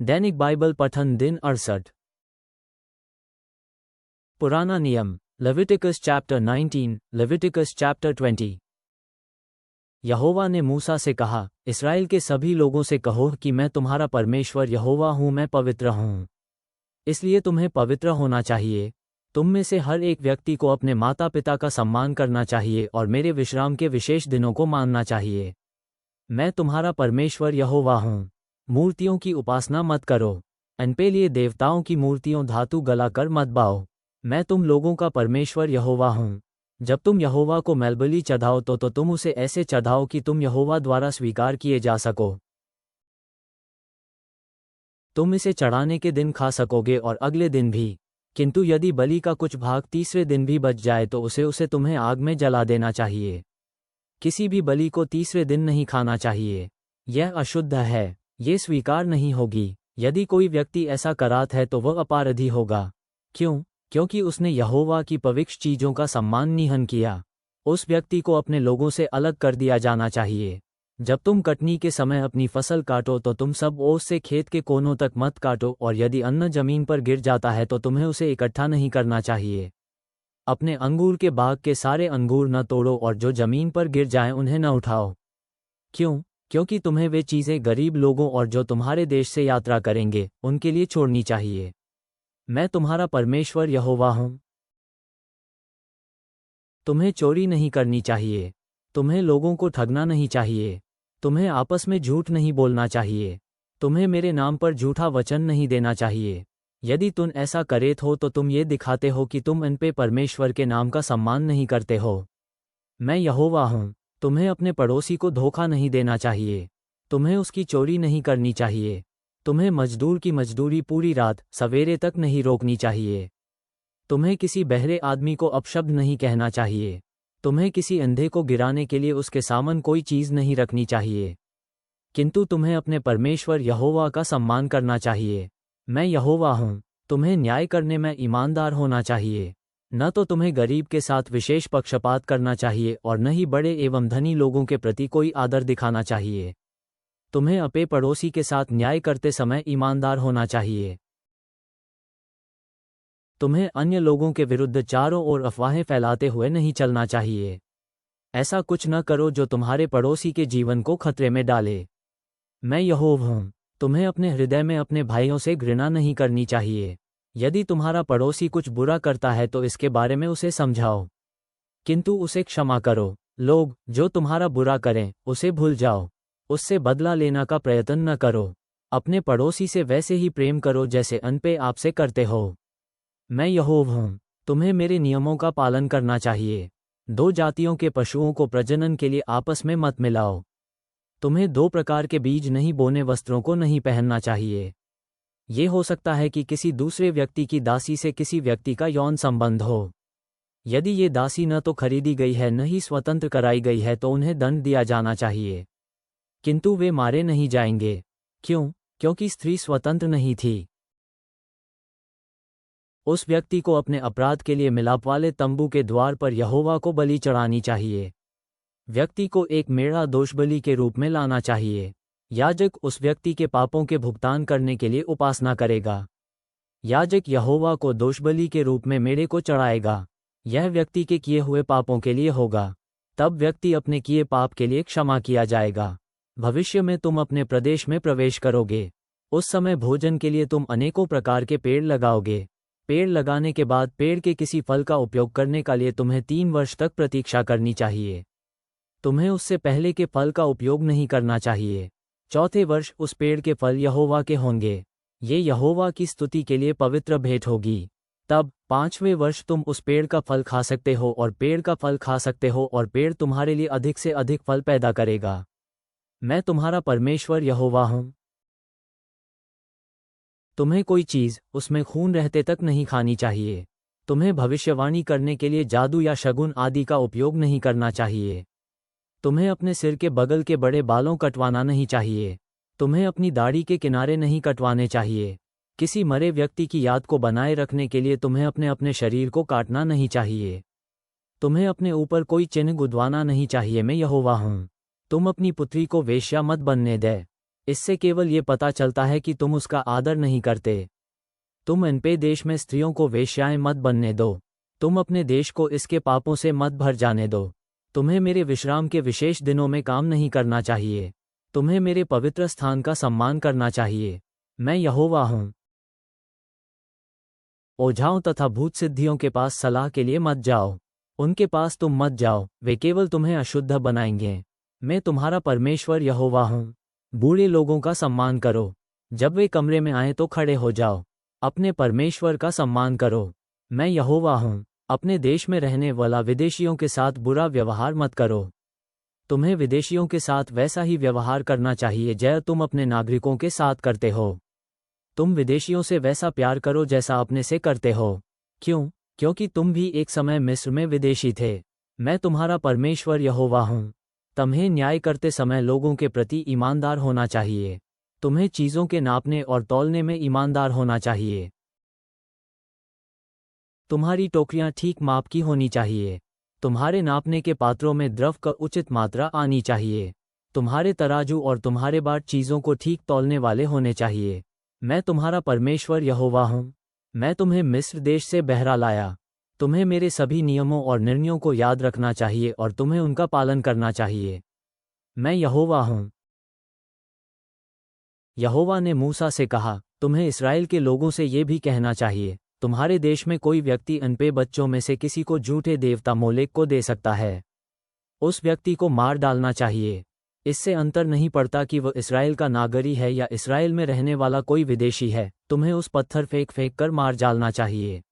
दैनिक Bible पठन दिन 68। पुराना नियम, लेविटिकस चैप्टर 19, लेविटिकस चैप्टर 20। यहोवा ने मूसा से कहा, इस्राएल के सभी लोगों से कहो कि मैं तुम्हारा परमेश्वर यहोवा हूँ, मैं पवित्र हूँ। इसलिए तुम्हें पवित्र होना चाहिए। तुम में से हर एक व्यक्ति को अपने माता पिता का सम्मान करना चाहिए और मेरे विश्राम के विशेष दिनों को मानना चाहिए। मैं तुम्हारा परमेश्वर यहोवा हूँ। मूर्तियों की उपासना मत करो। अनपे लिए देवताओं की मूर्तियों धातु गलाकर मत बाओ। मैं तुम लोगों का परमेश्वर यहोवा हूँ। जब तुम यहोवा को मेलबलि चढ़ाओ तो तुम उसे ऐसे चढ़ाओ कि तुम यहोवा द्वारा स्वीकार किए जा सको। तुम इसे चढ़ाने के दिन खा सकोगे और अगले दिन भी। किंतु यदि बलि का कुछ भाग तीसरे दिन भी बच जाए तो उसे तुम्हें आग में जला देना चाहिए। किसी भी बलि को तीसरे दिन नहीं खाना चाहिए। यह अशुद्ध है, ये स्वीकार नहीं होगी। यदि कोई व्यक्ति ऐसा करात है तो वह अपराधी होगा। क्यों? क्योंकि उसने यहोवा की पवित्र चीज़ों का सम्मान निहन किया। उस व्यक्ति को अपने लोगों से अलग कर दिया जाना चाहिए। जब तुम कटनी के समय अपनी फसल काटो तो तुम सब ओस से खेत के कोनों तक मत काटो, और यदि अन्न जमीन पर गिर जाता है तो तुम्हें उसे इकट्ठा नहीं करना चाहिए। अपने अंगूर के बाग के सारे अंगूर न तोड़ो और जो जमीन पर गिर जाएं उन्हें न उठाओ। क्यों? क्योंकि तुम्हें वे चीज़ें गरीब लोगों और जो तुम्हारे देश से यात्रा करेंगे उनके लिए छोड़नी चाहिए। मैं तुम्हारा परमेश्वर यहोवा हूँ। तुम्हें चोरी नहीं करनी चाहिए। तुम्हें लोगों को ठगना नहीं चाहिए। तुम्हें आपस में झूठ नहीं बोलना चाहिए। तुम्हें मेरे नाम पर झूठा वचन नहीं देना चाहिए। यदि तुम ऐसा करेत हो तो तुम ये दिखाते हो कि तुम इन पे परमेश्वर के नाम का सम्मान नहीं करते हो। मैं यहोवा हूँ। तुम्हें अपने पड़ोसी को धोखा नहीं देना चाहिए। तुम्हें उसकी चोरी नहीं करनी चाहिए। तुम्हें मजदूर की मजदूरी पूरी रात सवेरे तक नहीं रोकनी चाहिए। तुम्हें किसी बहरे आदमी को अपशब्द नहीं कहना चाहिए। तुम्हें किसी अंधे को गिराने के लिए उसके सामने कोई चीज़ नहीं रखनी चाहिए। किंतु तुम्हें अपने परमेश्वर यहोवा का सम्मान करना चाहिए। मैं यहोवा हूँ। तुम्हें न्याय करने में ईमानदार होना चाहिए। न तो तुम्हें गरीब के साथ विशेष पक्षपात करना चाहिए और न ही बड़े एवं धनी लोगों के प्रति कोई आदर दिखाना चाहिए। तुम्हें अपने पड़ोसी के साथ न्याय करते समय ईमानदार होना चाहिए। तुम्हें अन्य लोगों के विरुद्ध चारों ओर अफवाहें फैलाते हुए नहीं चलना चाहिए। ऐसा कुछ न करो जो तुम्हारे पड़ोसी के जीवन को खतरे में डाले। मैं यहोवा हूँ। तुम्हें अपने हृदय में अपने भाइयों से घृणा नहीं करनी चाहिए। यदि तुम्हारा पड़ोसी कुछ बुरा करता है तो इसके बारे में उसे समझाओ, किंतु उसे क्षमा करो। लोग जो तुम्हारा बुरा करें उसे भूल जाओ। उससे बदला लेना का प्रयत्न न करो। अपने पड़ोसी से वैसे ही प्रेम करो जैसे अनपे आपसे करते हो। मैं यहोवा हूँ। तुम्हें मेरे नियमों का पालन करना चाहिए। दो जातियों के पशुओं को प्रजनन के लिए आपस में मत मिलाओ। तुम्हें दो प्रकार के बीज नहीं बोने वस्त्रों को नहीं पहनना चाहिए। ये हो सकता है कि किसी दूसरे व्यक्ति की दासी से किसी व्यक्ति का यौन संबंध हो। यदि ये दासी न तो खरीदी गई है न ही स्वतंत्र कराई गई है तो उन्हें दंड दिया जाना चाहिए, किंतु वे मारे नहीं जाएंगे। क्यों? क्योंकि स्त्री स्वतंत्र नहीं थी। उस व्यक्ति को अपने अपराध के लिए मिलाप वाले तंबू के द्वार पर यहोवा को बलि चढ़ानी चाहिए। व्यक्ति को एक मेढ़ा दोषबलि के रूप में लाना चाहिए। याजक उस व्यक्ति के पापों के भुगतान करने के लिए उपासना करेगा। याजक यहोवा को दोषबलि के रूप में मेढ़े को चढ़ाएगा। यह व्यक्ति के किए हुए पापों के लिए होगा। तब व्यक्ति अपने किए पाप के लिए क्षमा किया जाएगा। भविष्य में तुम अपने प्रदेश में प्रवेश करोगे। उस समय भोजन के लिए तुम अनेकों प्रकार के पेड़ लगाओगे। पेड़ लगाने के बाद पेड़ के किसी फल का उपयोग करने के लिए तुम्हें 3 वर्ष तक प्रतीक्षा करनी चाहिए। तुम्हें उससे पहले के फल का उपयोग नहीं करना चाहिए। चौथे वर्ष उस पेड़ के फल यहोवा के होंगे। ये यहोवा की स्तुति के लिए पवित्र भेंट होगी। तब 5वें वर्ष तुम उस पेड़ का फल खा सकते हो और पेड़ का फल खा सकते हो और पेड़ तुम्हारे लिए अधिक से अधिक फल पैदा करेगा। मैं तुम्हारा परमेश्वर यहोवा हूँ। तुम्हें कोई चीज़ उसमें खून रहते तक नहीं खानी चाहिए। तुम्हें भविष्यवाणी करने के लिए जादू या शगुन आदि का उपयोग नहीं करना चाहिए। तुम्हें अपने सिर के बगल के बड़े बालों कटवाना नहीं चाहिए। तुम्हें अपनी दाढ़ी के किनारे नहीं कटवाने चाहिए। किसी मरे व्यक्ति की याद को बनाए रखने के लिए तुम्हें अपने अपने शरीर को काटना नहीं चाहिए। तुम्हें अपने ऊपर कोई चिन्ह गुदवाना नहीं चाहिए। मैं यहोवा हूँ। तुम अपनी पुत्री को वेश्या मत बनने दे। इससे केवल ये पता चलता है कि तुम उसका आदर नहीं करते। तुम अनपे देश में स्त्रियों को वेश्याएं मत बनने दो। तुम अपने देश को इसके पापों से मत भर जाने दो। तुम्हें मेरे विश्राम के विशेष दिनों में काम नहीं करना चाहिए। तुम्हें मेरे पवित्र स्थान का सम्मान करना चाहिए। मैं यहोवा हूँ। ओझाओं तथा भूत सिद्धियों के पास सलाह के लिए मत जाओ। उनके पास तुम मत जाओ, वे केवल तुम्हें अशुद्ध बनाएंगे। मैं तुम्हारा परमेश्वर यहोवा हूँ। बूढ़े लोगों का सम्मान करो। जब वे कमरे में आए तो खड़े हो जाओ। अपने परमेश्वर का सम्मान करो। मैं यहोवा हूँ। अपने देश में रहने वाला विदेशियों के साथ बुरा व्यवहार मत करो। तुम्हें विदेशियों के साथ वैसा ही व्यवहार करना चाहिए जैसा तुम अपने नागरिकों के साथ करते हो। तुम विदेशियों से वैसा प्यार करो जैसा अपने से करते हो। क्यों? क्योंकि तुम भी एक समय मिस्र में विदेशी थे। मैं तुम्हारा परमेश्वर यहोवा हूँ। तुम्हें न्याय करते समय लोगों के प्रति ईमानदार होना चाहिए। तुम्हें चीज़ों के नापने और तौलने में ईमानदार होना चाहिए। तुम्हारी टोकरियां ठीक माप की होनी चाहिए। तुम्हारे नापने के पात्रों में द्रव का उचित मात्रा आनी चाहिए। तुम्हारे तराजू और तुम्हारे बाट चीज़ों को ठीक तौलने वाले होने चाहिए। मैं तुम्हारा परमेश्वर यहोवा हूँ। मैं तुम्हें मिस्र देश से बहरा लाया। तुम्हें मेरे सभी नियमों और निर्णयों को याद रखना चाहिए और तुम्हें उनका पालन करना चाहिए। मैं यहोवा हूँ। यहोवा ने मूसा से कहा, तुम्हें इस्राएल के लोगों से ये भी कहना चाहिए, तुम्हारे देश में कोई व्यक्ति अनपे बच्चों में से किसी को झूठे देवता मोलेक को दे सकता है। उस व्यक्ति को मार डालना चाहिए। इससे अंतर नहीं पड़ता कि वह इस्राएल का नागरिक है या इस्राएल में रहने वाला कोई विदेशी है। तुम्हें उस पत्थर फेंक कर मार डालना चाहिए।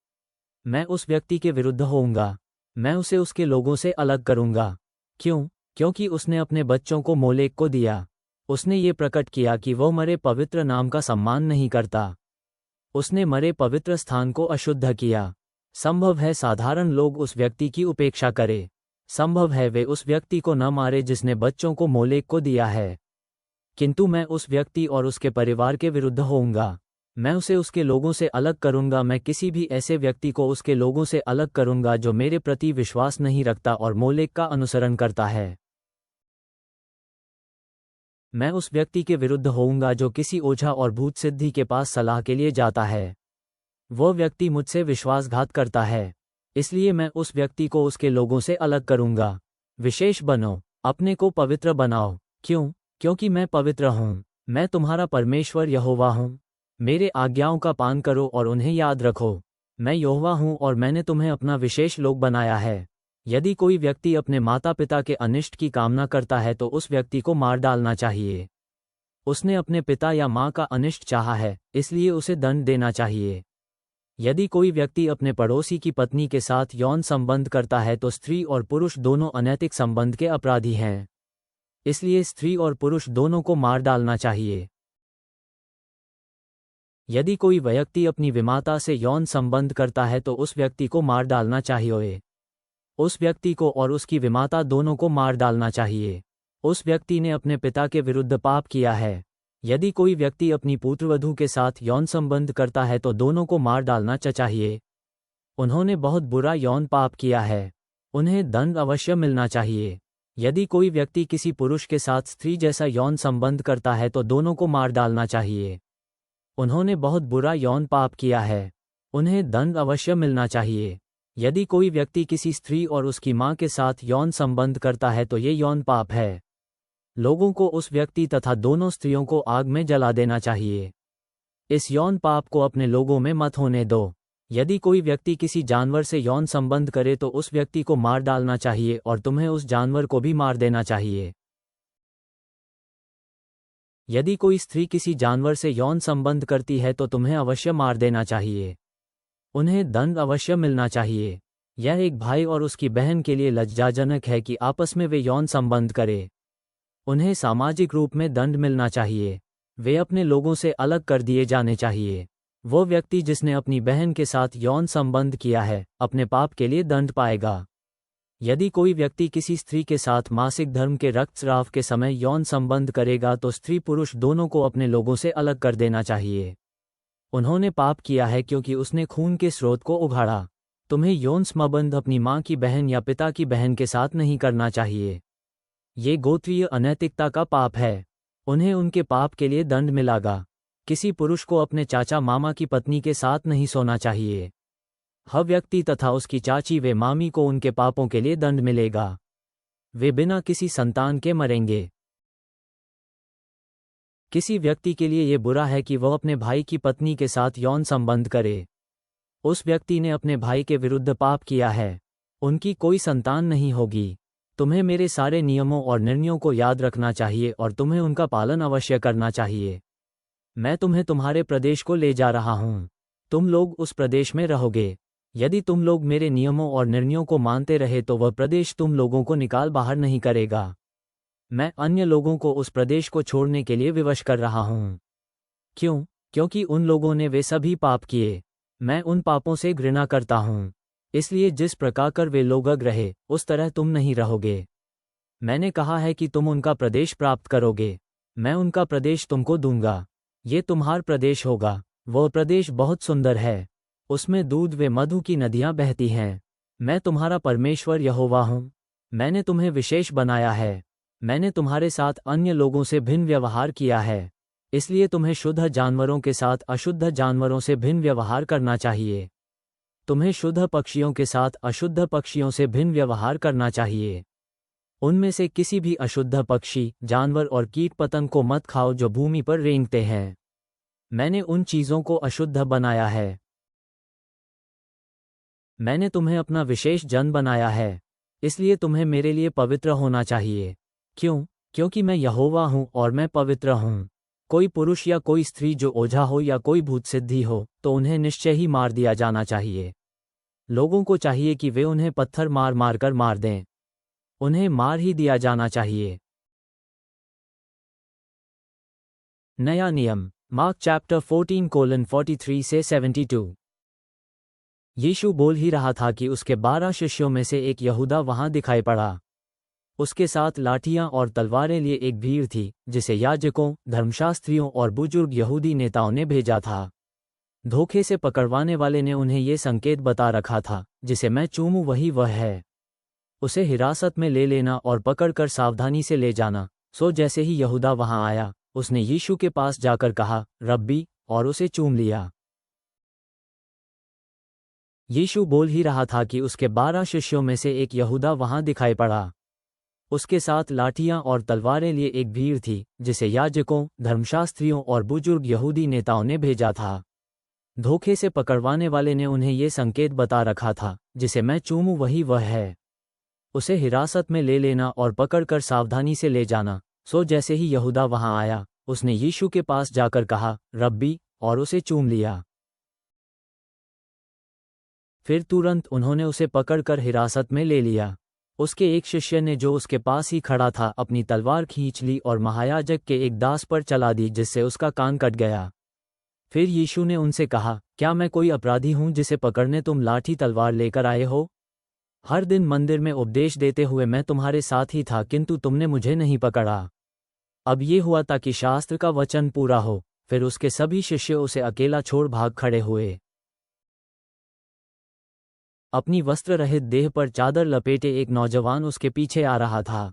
मैं उस व्यक्ति के विरुद्ध होऊंगा। मैं उसे उसके लोगों से अलग करूंगा। क्यों? क्योंकि उसने अपने बच्चों को मोलेक को दिया। उसने ये प्रकट किया कि वह मरे पवित्र नाम का सम्मान नहीं करता। उसने मरे पवित्र स्थान को अशुद्ध किया। संभव है साधारण लोग उस व्यक्ति की उपेक्षा करें। संभव है वे उस व्यक्ति को न मारे जिसने बच्चों को मोलेक को दिया है। किंतु मैं उस व्यक्ति और उसके परिवार के विरुद्ध होऊंगा। मैं उसे उसके लोगों से अलग करूंगा। मैं किसी भी ऐसे व्यक्ति को उसके लोगों से अलग करूंगा जो मेरे प्रति विश्वास नहीं रखता और मोलेक का अनुसरण करता है। मैं उस व्यक्ति के विरुद्ध होऊंगा जो किसी ओझा और भूत सिद्धि के पास सलाह के लिए जाता है। वह व्यक्ति मुझसे विश्वासघात करता है, इसलिए मैं उस व्यक्ति को उसके लोगों से अलग करूंगा। विशेष बनो, अपने को पवित्र बनाओ। क्यों? क्योंकि मैं पवित्र हूँ। मैं तुम्हारा परमेश्वर यहोवा हूँ। मेरे आज्ञाओं का पालन करो और उन्हें याद रखो। मैं यहोवा हूँ और मैंने तुम्हें अपना विशेष लोग बनाया है। यदि कोई व्यक्ति अपने माता पिता के अनिष्ट की कामना करता है तो उस व्यक्ति को मार डालना चाहिए। उसने अपने पिता या माँ का अनिष्ट चाहा है, इसलिए उसे दंड देना चाहिए। यदि कोई व्यक्ति अपने पड़ोसी की पत्नी के साथ यौन संबंध करता है तो स्त्री और पुरुष दोनों अनैतिक संबंध के अपराधी हैं। इसलिए स्त्री और पुरुष दोनों को मार डालना चाहिए। यदि कोई व्यक्ति अपनी विमाता से यौन संबंध करता है तो उस व्यक्ति को मार डालना चाहिए। उस व्यक्ति को और उसकी विमाता दोनों को मार डालना चाहिए। उस व्यक्ति ने अपने पिता के विरुद्ध पाप किया है। यदि कोई व्यक्ति अपनी पुत्रवधू के साथ यौन संबंध करता है तो दोनों को मार डालना चाहिए। उन्होंने बहुत बुरा यौन पाप किया है। उन्हें दंड अवश्य मिलना चाहिए। यदि कोई व्यक्ति किसी पुरुष के साथ स्त्री जैसा यौन संबंध करता है तो दोनों को मार डालना चाहिए। उन्होंने बहुत बुरा यौन पाप किया है। उन्हें दंड अवश्य मिलना चाहिए। यदि कोई व्यक्ति किसी स्त्री और उसकी मां के साथ यौन संबंध करता है तो ये यौन पाप है। लोगों को उस व्यक्ति तथा दोनों स्त्रियों को आग में जला देना चाहिए। इस यौन पाप को अपने लोगों में मत होने दो। यदि कोई व्यक्ति किसी जानवर से यौन संबंध करे तो उस व्यक्ति को मार डालना चाहिए और तुम्हें उस जानवर को भी मार देना चाहिए। यदि कोई स्त्री किसी जानवर से यौन संबंध करती है तो तुम्हें अवश्य मार देना चाहिए। उन्हें दंड अवश्य मिलना चाहिए। यह एक भाई और उसकी बहन के लिए लज्जाजनक है कि आपस में वे यौन संबंध करें। उन्हें सामाजिक रूप में दंड मिलना चाहिए। वे अपने लोगों से अलग कर दिए जाने चाहिए। वो व्यक्ति जिसने अपनी बहन के साथ यौन संबंध किया है, अपने पाप के लिए दंड पाएगा। यदि कोई व्यक्ति किसी स्त्री के साथ मासिक धर्म के रक्तस्राव के समय यौन संबंध करेगा तो स्त्री पुरुष दोनों को अपने लोगों से अलग कर देना चाहिए। उन्होंने पाप किया है क्योंकि उसने खून के स्रोत को उघाड़ा। तुम्हें यौन संबंध अपनी माँ की बहन या पिता की बहन के साथ नहीं करना चाहिए। ये गोत्रीय अनैतिकता का पाप है। उन्हें उनके पाप के लिए दंड मिलेगा। किसी पुरुष को अपने चाचा मामा की पत्नी के साथ नहीं सोना चाहिए। हर व्यक्ति तथा उसकी चाची व मामी को उनके पापों के लिए दंड मिलेगा। वे बिना किसी संतान के मरेंगे। किसी व्यक्ति के लिए यह बुरा है कि वह अपने भाई की पत्नी के साथ यौन संबंध करे। उस व्यक्ति ने अपने भाई के विरुद्ध पाप किया है। उनकी कोई संतान नहीं होगी। तुम्हें मेरे सारे नियमों और निर्णयों को याद रखना चाहिए और तुम्हें उनका पालन अवश्य करना चाहिए। मैं तुम्हें तुम्हारे प्रदेश को ले जा रहा हूँ। तुम लोग उस प्रदेश में रहोगे। यदि तुम लोग मेरे नियमों और निर्णयों को मानते रहे तो वह प्रदेश तुम लोगों को निकाल बाहर नहीं करेगा। मैं अन्य लोगों को उस प्रदेश को छोड़ने के लिए विवश कर रहा हूँ। क्यों? क्योंकि उन लोगों ने वे सभी पाप किए। मैं उन पापों से घृणा करता हूँ। इसलिए जिस प्रकार कर वे लोग रहे उस तरह तुम नहीं रहोगे। मैंने कहा है कि तुम उनका प्रदेश प्राप्त करोगे। मैं उनका प्रदेश तुमको दूंगा। ये तुम्हारा प्रदेश होगा। वह प्रदेश बहुत सुंदर है। उसमें दूध व मधु की नदियां बहती हैं। मैं तुम्हारा परमेश्वर यहोवा हूँ। मैंने तुम्हें विशेष बनाया है। मैंने तुम्हारे साथ अन्य लोगों से भिन्न व्यवहार किया है। इसलिए तुम्हें शुद्ध जानवरों के साथ अशुद्ध जानवरों से भिन्न व्यवहार करना चाहिए। तुम्हें शुद्ध पक्षियों के साथ अशुद्ध पक्षियों से भिन्न व्यवहार करना चाहिए। उनमें से किसी भी अशुद्ध पक्षी, जानवर और कीट पतंग को मत खाओ जो भूमि पर रेंगते हैं। मैंने उन चीज़ों को अशुद्ध बनाया है। मैंने तुम्हें अपना विशेष जन बनाया है। इसलिए तुम्हें मेरे लिए पवित्र होना चाहिए। क्यों? क्योंकि मैं यहोवा हूँ और मैं पवित्र हूँ। कोई पुरुष या कोई स्त्री जो ओझा हो या कोई भूत सिद्धि हो तो उन्हें निश्चय ही मार दिया जाना चाहिए। लोगों को चाहिए कि वे उन्हें पत्थर मार मार कर मार दें। उन्हें मार ही दिया जाना चाहिए। नया नियम, मार्क चैप्टर 14:43 से 72। यीशु बोल ही रहा था कि उसके 12 शिष्यों में से एक यहूदा वहां दिखाई पड़ा। उसके साथ लाठियां और तलवारें लिए एक भीड़ थी जिसे याजकों, धर्मशास्त्रियों और बुजुर्ग यहूदी नेताओं ने भेजा था। धोखे से पकड़वाने वाले ने उन्हें ये संकेत बता रखा था, जिसे मैं चूमूं वही वह है। उसे हिरासत में ले लेना और पकड़कर सावधानी से ले जाना। सो जैसे ही यहूदा वहां आया, उसने यीशु के पास जाकर कहा, रब्बी, और उसे चूम लिया। यीशु बोल ही रहा था कि उसके 12 शिष्यों में से एक यहूदा वहां दिखाई पड़ा। उसके साथ लाठियां और तलवारें लिए एक भीड़ थी जिसे याजकों, धर्मशास्त्रियों और बुजुर्ग यहूदी नेताओं ने भेजा था। धोखे से पकड़वाने वाले ने उन्हें ये संकेत बता रखा था, जिसे मैं चूमूं वही वह है। उसे हिरासत में ले लेना और पकड़कर सावधानी से ले जाना। सो जैसे ही यहूदा वहां आया, उसने यीशु के पास जाकर कहा, रब्बी, और उसे चूम लिया। फिर तुरंत उन्होंने उसे पकड़कर हिरासत में ले लिया। उसके एक शिष्य ने जो उसके पास ही खड़ा था अपनी तलवार खींच ली और महायाजक के एक दास पर चला दी, जिससे उसका कान कट गया। फिर यीशु ने उनसे कहा, क्या मैं कोई अपराधी हूं जिसे पकड़ने तुम लाठी तलवार लेकर आए हो? हर दिन मंदिर में उपदेश देते हुए मैं तुम्हारे साथ ही था, किंतु तुमने मुझे नहीं पकड़ा। अब ये हुआ ताकि शास्त्र का वचन पूरा हो। फिर उसके सभी शिष्य उसे अकेला छोड़ भाग खड़े हुए। अपनी वस्त्र रहित देह पर चादर लपेटे एक नौजवान उसके पीछे आ रहा था।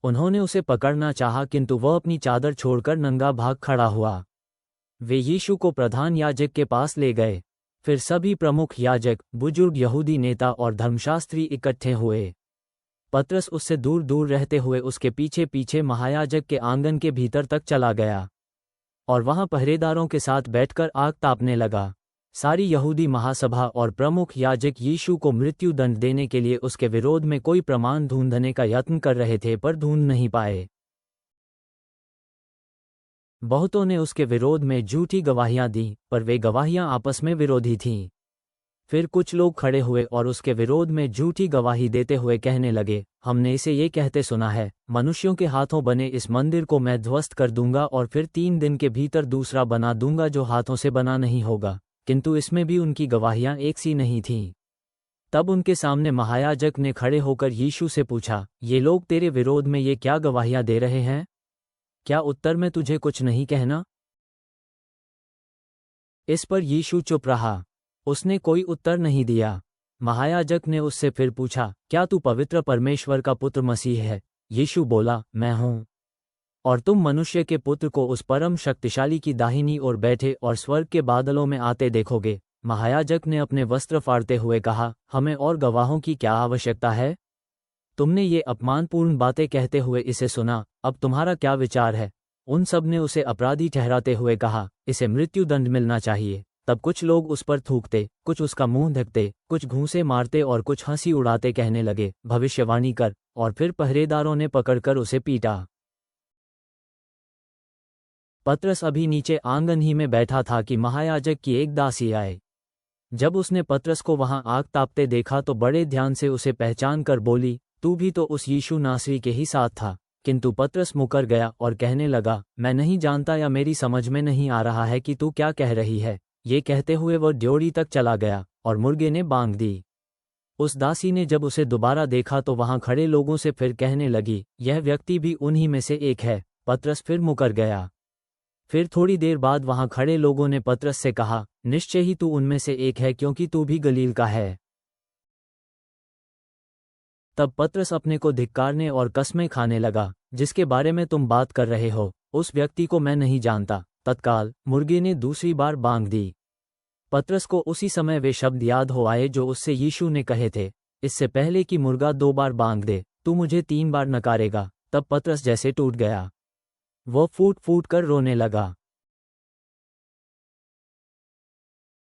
उन्होंने उसे पकड़ना चाहा, किंतु वह अपनी चादर छोड़कर नंगा भाग खड़ा हुआ। वे यीशु को प्रधान याजक के पास ले गए। फिर सभी प्रमुख याजक, बुजुर्ग यहूदी नेता और धर्मशास्त्री इकट्ठे हुए। पतरस उससे दूर दूर रहते हुए उसके पीछे पीछे महायाजक के आंगन के भीतर तक चला गया और वहां पहरेदारों के साथ बैठकर आग तापने लगा। सारी यहूदी महासभा और प्रमुख याजक यीशु को मृत्यु दंड देने के लिए उसके विरोध में कोई प्रमाण ढूंढने का यत्न कर रहे थे, पर ढूंढ नहीं पाए। बहुतों ने उसके विरोध में झूठी गवाहियां दी, पर वे गवाहियां आपस में विरोधी थीं। फिर कुछ लोग खड़े हुए और उसके विरोध में झूठी गवाही देते हुए कहने लगे, हमने इसे ये कहते सुना है, मनुष्यों के हाथों बने इस मंदिर को मैं ध्वस्त कर दूंगा और फिर 3 दिन के भीतर दूसरा बना दूंगा जो हाथों से बना नहीं होगा। किंतु इसमें भी उनकी गवाहियां एक सी नहीं थीं। तब उनके सामने महायाजक ने खड़े होकर यीशु से पूछा, ये लोग तेरे विरोध में ये क्या गवाहियां दे रहे हैं? क्या उत्तर में तुझे कुछ नहीं कहना? इस पर यीशु चुप रहा। उसने कोई उत्तर नहीं दिया। महायाजक ने उससे फिर पूछा, क्या तू पवित्र परमेश्वर का पुत्र मसीह है? यीशु बोला, मैं हूं। और तुम मनुष्य के पुत्र को उस परम शक्तिशाली की दाहिनी ओर बैठे और स्वर्ग के बादलों में आते देखोगे। महायाजक ने अपने वस्त्र फाड़ते हुए कहा, हमें और गवाहों की क्या आवश्यकता है? तुमने ये अपमानपूर्ण बातें कहते हुए इसे सुना, अब तुम्हारा क्या विचार है? उन सब ने उसे अपराधी ठहराते हुए कहा, इसे मृत्यु दंड मिलना चाहिए। तब कुछ लोग उस पर थूकते, कुछ उसका मुंह ढकते, कुछ घूंसे मारते और कुछ हंसी उड़ाते कहने लगे, भविष्यवाणी कर। और फिर पहरेदारों ने पकड़कर उसे पीटा। पतरस अभी नीचे आंगन ही में बैठा था कि महायाजक की एक दासी आए। जब उसने पतरस को वहां आग तापते देखा तो बड़े ध्यान से उसे पहचान कर बोली, तू भी तो उस यीशु नासरी के ही साथ था। किंतु पतरस मुकर गया और कहने लगा, मैं नहीं जानता या मेरी समझ में नहीं आ रहा है कि तू क्या कह रही है। ये कहते हुए वह ड्योढ़ी तक चला गया और मुर्गे ने बांग दी। उस दासी ने जब उसे दोबारा देखा तो वहां खड़े लोगों से फिर कहने लगी, यह व्यक्ति भी उन्हीं में से एक है। पतरस फिर मुकर गया। फिर थोड़ी देर बाद वहां खड़े लोगों ने पतरस से कहा, निश्चय ही तू उनमें से एक है, क्योंकि तू भी गलील का है। तब पतरस अपने को धिक्कारने और कस्में खाने लगा, जिसके बारे में तुम बात कर रहे हो, उस व्यक्ति को मैं नहीं जानता। तत्काल मुर्गे ने दूसरी बार बांग दी। पतरस को उसी समय वे शब्द याद हो आए जो उससे यीशु ने कहे थे, इससे पहले कि मुर्गा 2 बार बांग दे, तू मुझे 3 बार नकारेगा। तब पतरस जैसे टूट गया। वो फूट फूट कर रोने लगा।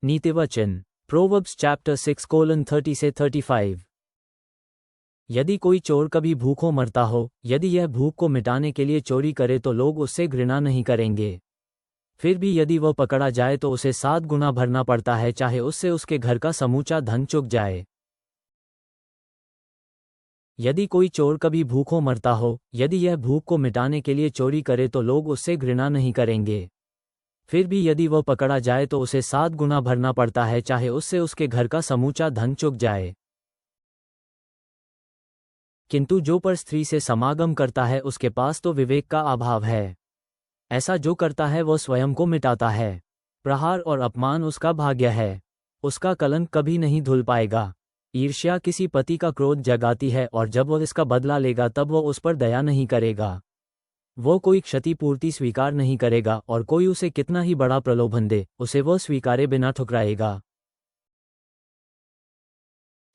नीतिवचन प्रोवर्ब्स चैप्टर 6:30 से 35। यदि कोई चोर कभी भूखों मरता हो, यदि यह भूख को मिटाने के लिए चोरी करे तो लोग उससे घृणा नहीं करेंगे। फिर भी यदि वह पकड़ा जाए तो उसे 7 गुना भरना पड़ता है, चाहे उससे उसके घर का समूचा धन चुक जाए। यदि कोई चोर कभी भूखों मरता हो, यदि यह भूख को मिटाने के लिए चोरी करे तो लोग उससे घृणा नहीं करेंगे। फिर भी यदि वह पकड़ा जाए तो उसे 7 गुना भरना पड़ता है, चाहे उससे उसके घर का समूचा धन चुक जाए। किंतु जो पर स्त्री से समागम करता है उसके पास तो विवेक का अभाव है। ऐसा जो करता है वह स्वयं को मिटाता है। प्रहार और अपमान उसका भाग्य है, उसका कलंक कभी नहीं धुल पाएगा। ईर्ष्या किसी पति का क्रोध जगाती है और जब वह इसका बदला लेगा तब वह उस पर दया नहीं करेगा। वो कोई क्षतिपूर्ति स्वीकार नहीं करेगा और कोई उसे कितना ही बड़ा प्रलोभन दे, उसे वह स्वीकारे बिना ठुकराएगा।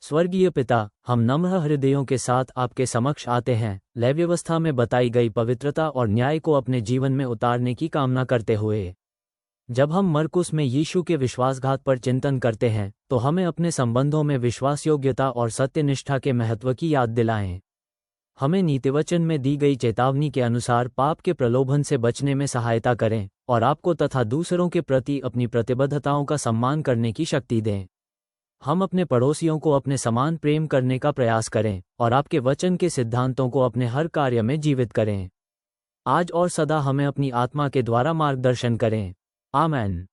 स्वर्गीय पिता, हम नम्र हृदयों के साथ आपके समक्ष आते हैं, लय व्यवस्था में बताई गई पवित्रता और न्याय को अपने जीवन में उतारने की कामना करते हुए। जब हम मरकुस में यीशु के विश्वासघात पर चिंतन करते हैं तो हमें अपने संबंधों में विश्वासयोग्यता और सत्यनिष्ठा के महत्व की याद दिलाएं। हमें नीतिवचन में दी गई चेतावनी के अनुसार पाप के प्रलोभन से बचने में सहायता करें और आपको तथा दूसरों के प्रति अपनी प्रतिबद्धताओं का सम्मान करने की शक्ति दें। हम अपने पड़ोसियों को अपने समान प्रेम करने का प्रयास करें और आपके वचन के सिद्धांतों को अपने हर कार्य में जीवित करें। आज और सदा हमें अपनी आत्मा के द्वारा मार्गदर्शन करें। आमीन।